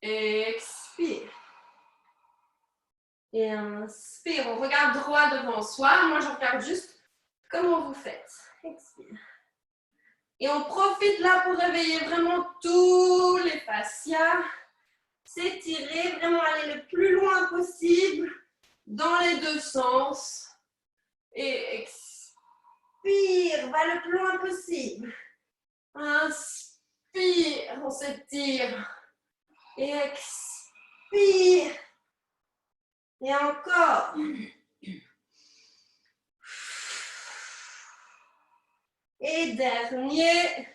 Expire. Et inspire. On regarde droit devant soi. Moi, je regarde juste comment vous faites. Expire. Et on profite là pour réveiller vraiment tous les fascias. S'étirer, vraiment aller le plus loin possible dans les deux sens. Et expire. Va le plus loin possible. Inspire. On s'étire. Et expire. Et encore. Et dernier.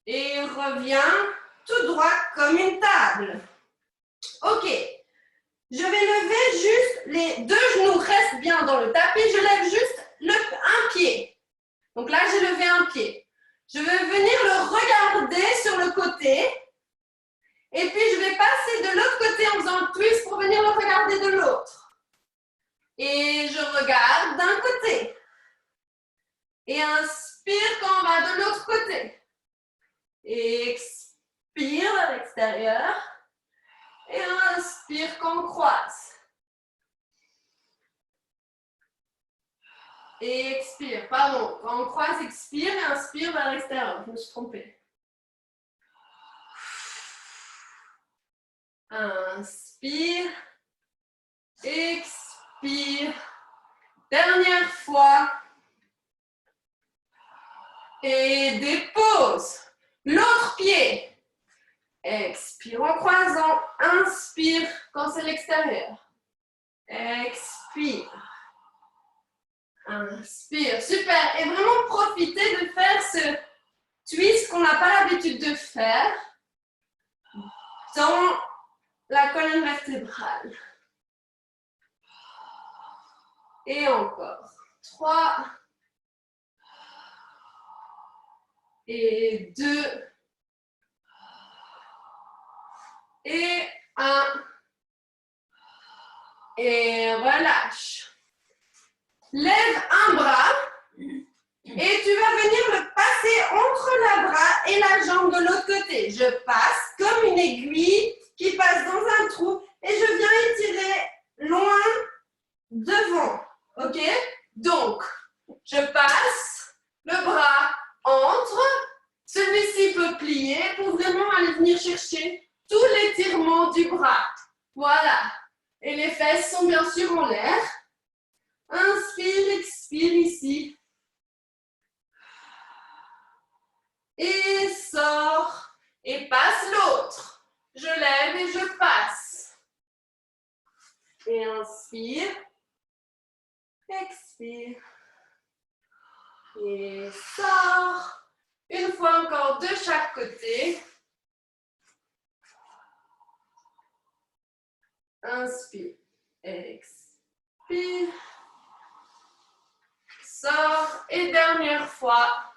Et reviens tout droit comme une table. Ok. Je vais lever juste les deux genoux. Restent bien dans le tapis. Je lève juste un pied. Donc là, j'ai levé un pied. Je vais venir le regarder sur le côté. Et puis, je vais passer de l'autre côté en faisant un twist pour venir le regarder de l'autre. Et je regarde d'un côté. Et inspire quand on va de l'autre côté. Et expire à l'extérieur. Et inspire quand on croise. Et expire. Pardon, quand on croise, expire et inspire vers l'extérieur. Je me suis trompée. Inspire, expire, dernière fois, et dépose. L'autre pied, expire en croisant, inspire quand c'est l'extérieur, expire, inspire, super. Et vraiment profitez de faire ce twist qu'on n'a pas l'habitude de faire dans la colonne vertébrale. Et encore. 3. Et 2. Et 1. Et relâche. Lève un bras. Et tu vas venir le passer entre le bras et la jambe de l'autre côté. Je passe comme une aiguille qui passe dans un trou et je viens étirer loin devant. Ok? Donc, je passe, le bras entre, celui-ci peut plier pour vraiment aller venir chercher tout l'étirement du bras. Voilà. Et les fesses sont bien sûr en l'air. Inspire, expire ici. Et sors. Et passe l'autre. Je lève et je passe. Et inspire. Expire. Et sors. Une fois encore de chaque côté. Inspire. Expire. Sors. Et dernière fois.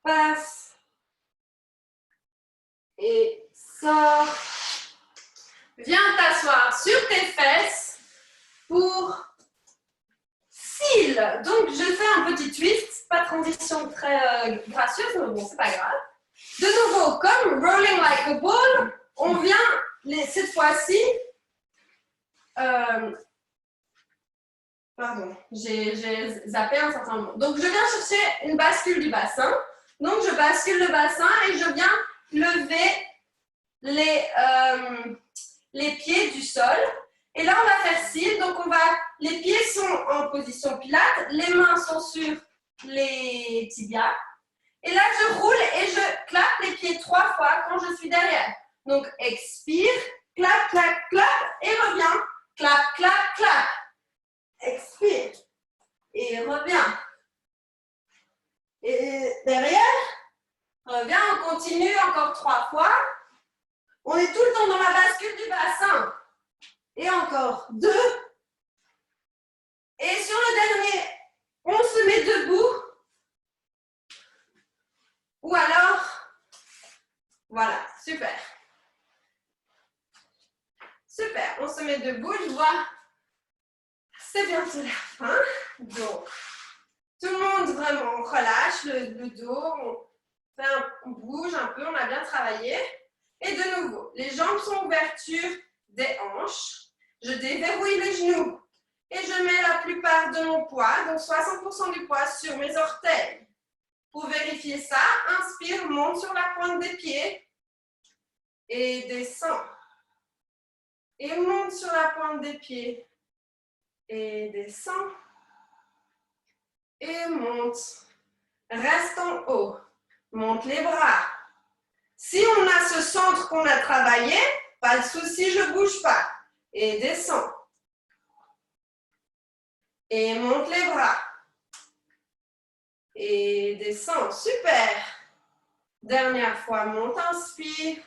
Passe. Et sors. Viens t'asseoir sur tes fesses pour seal. facile. Donc, je fais un petit twist. Pas de transition très gracieuse, mais bon, c'est pas grave. De nouveau, comme rolling like a ball, on vient, cette fois-ci, pardon, j'ai zappé un certain moment. Donc, je viens chercher une bascule du bassin. Donc, je bascule le bassin et je viens lever les pieds du sol. Et là, on va faire cils. Donc, les pieds sont en position pilates, les mains sont sur les tibias. Et là, je roule et je clappe les pieds 3 fois quand je suis derrière. Donc, expire, clap, clap, clap, et reviens. Clap, clap, clap. Expire. Et reviens. Et derrière, reviens, on continue encore 3 fois. On est tout le temps dans la bascule du bassin. Et encore 2. Et sur le dernier, on se met debout. Ou alors, voilà, super. Super, on se met debout, je vois, c'est bientôt la fin. Donc, tout le monde vraiment relâche le dos, on bouge un peu, on a bien travaillé. Et de nouveau, les jambes sont ouverture des hanches. Je déverrouille les genoux et je mets la plupart de mon poids, donc 60% du poids sur mes orteils. Pour vérifier ça, inspire, monte sur la pointe des pieds et descends. Et monte sur la pointe des pieds et descends. Et monte. Reste en haut. Monte les bras. Si on a ce centre qu'on a travaillé, pas de souci, je ne bouge pas. Et descends. Et monte les bras. Et descends. Super. Dernière fois, monte, inspire.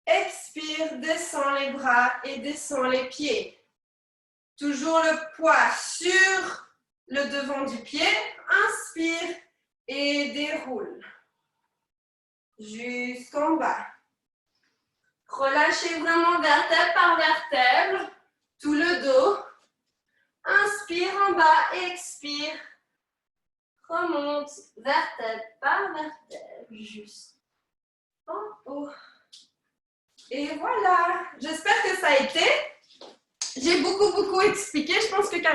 Expire, descends les bras et descends les pieds. Toujours le poids sur le devant du pied. Inspire et déroule. Jusqu'en bas. Relâchez vraiment vertèbre par vertèbre. Tout le dos. Inspire en bas, expire. Remonte vertèbre par vertèbre. Juste en haut. Et voilà. J'espère que ça a été. J'ai beaucoup expliqué. Je pense que